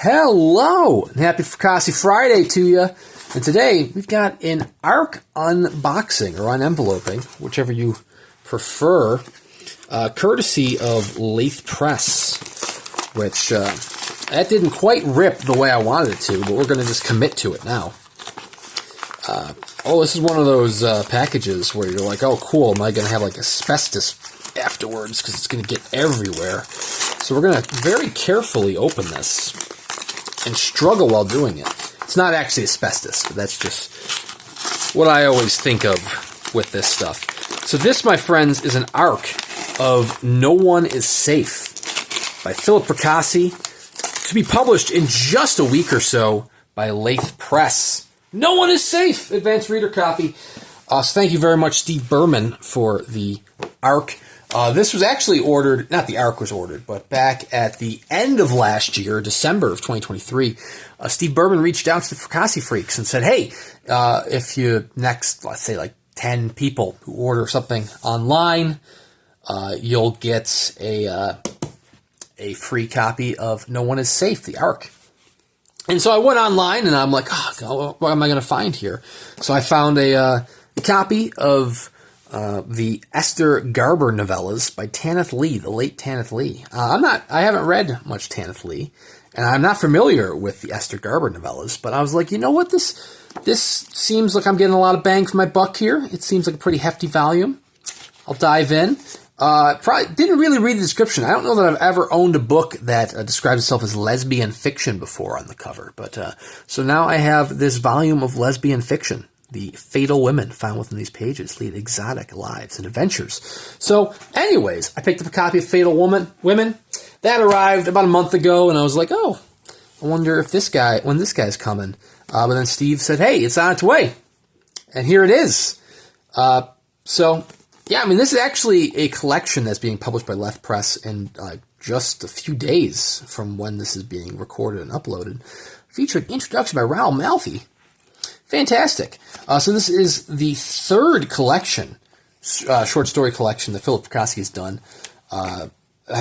Hello, and happy Fracassi Friday to you. And today we've got an ARC unboxing or unenveloping, whichever you prefer, courtesy of Lethe Press, which that didn't quite rip the way I wanted it to, but we're going to just commit to it now. This is one of those packages where you're like, oh, cool, am I going to have like asbestos afterwards because it's going to get everywhere. So we're going to very carefully open this and struggle while doing it. It's not actually asbestos, but that's just what I always think of with this stuff. So this, my friends, is an ARC of No One is Safe by Philip Fracassi, to be published in just a week or so by Lethe Press. No One is Safe, advanced reader copy. So thank you very much, Steve Berman, for the ARC. This was actually ordered, not the ARC was ordered, but back at the end of last year, December of 2023, Steve Berman reached out to the Fracassi freaks and said, hey, if you let's say like 10 people who order something online, you'll get a free copy of No One is Safe, the ARC. And so I went online and I'm like, oh, what am I going to find here? So I found a copy of the Esther Garber Novellas by Tanith Lee, the late Tanith Lee. I haven't read much Tanith Lee, and I'm not familiar with the Esther Garber Novellas, but I was like, you know what, this seems like I'm getting a lot of bang for my buck here. It seems like a pretty hefty volume. I'll dive in. Probably didn't really read the description. I don't know that I've ever owned a book that describes itself as lesbian fiction before on the cover, but so now I have this volume of lesbian fiction. The fatal women found within these pages lead exotic lives and adventures. So, anyways, I picked up a copy of Fatal Women. That arrived about a month ago, and I was like, oh, I wonder if when this guy's coming. But then Steve said, hey, it's on its way. And here it is. So, yeah, I mean, this is actually a collection that's being published by Lethe Press in just a few days from when this is being recorded and uploaded. Featured introduction by Raoul Malfi. Fantastic. So this is the third collection, short story collection that Philip Fracassi has done. I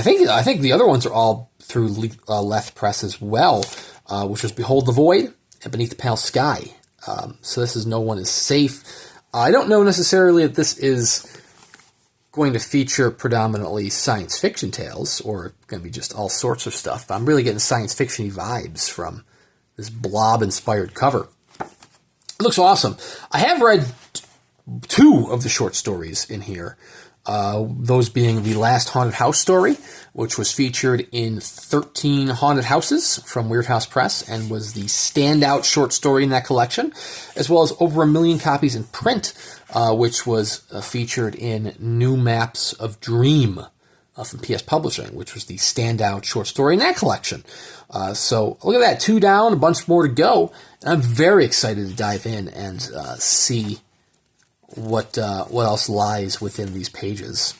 think the other ones are all through Lethe Press as well, which was Behold the Void and Beneath the Pale Sky. So this is No One is Safe. I don't know necessarily if this is going to feature predominantly science fiction tales or going to be just all sorts of stuff. But I'm really getting science fiction-y vibes from this blob-inspired cover. It looks awesome. I have read two of the short stories in here, those being The Last Haunted House Story, which was featured in 13 Haunted Houses from Weird House Press and was the standout short story in that collection, as well as over 1 million copies in print, which was featured in New Maps of Dream from PS Publishing, which was the standout short story in that collection. So look at that, 2 down, a bunch more to go. And I'm very excited to dive in and see what else lies within these pages.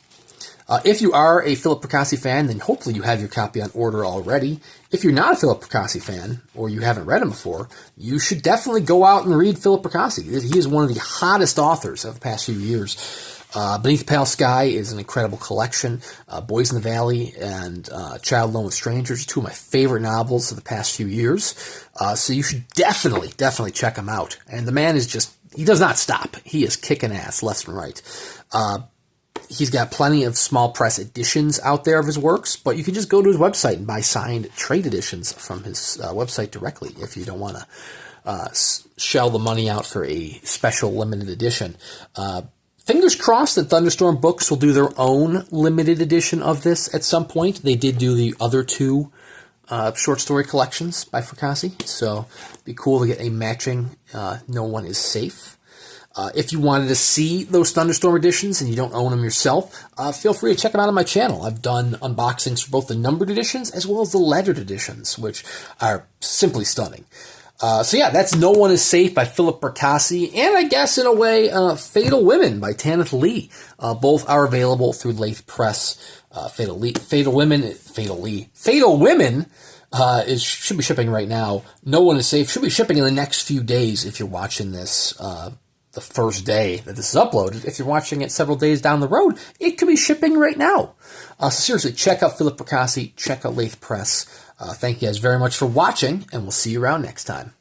If you are a Philip Fracassi fan, then hopefully you have your copy on order already. If you're not a Philip Fracassi fan, or you haven't read him before, you should definitely go out and read Philip Fracassi. He is one of the hottest authors of the past few years. Beneath the Pale Sky is an incredible collection. Boys in the Valley and Child Alone with Strangers, 2 of my favorite novels of the past few years. So you should definitely check him out. And the man is he does not stop. He is kicking ass left and right. He's got plenty of small press editions out there of his works, but you can just go to his website and buy signed trade editions from his website directly if you don't want to shell the money out for a special limited edition. Fingers crossed that Thunderstorm Books will do their own limited edition of this at some point. They did do the other 2 short story collections by Fracassi, so it'd be cool to get a matching No One is Safe. If you wanted to see those Thunderstorm editions and you don't own them yourself, feel free to check them out on my channel. I've done unboxings for both the numbered editions as well as the lettered editions, which are simply stunning. So yeah, that's No One is Safe by Philip Fracassi, and I guess in a way, Fatal Women by Tanith Lee. Both are available through Lethe Press. Fatal Women should be shipping right now. No One is Safe should be shipping in the next few days if you're watching this the first day that this is uploaded. If you're watching it several days down the road, it could be shipping right now. So seriously, check out Philip Fracassi, check out Lethe Press. Thank you guys very much for watching, and we'll see you around next time.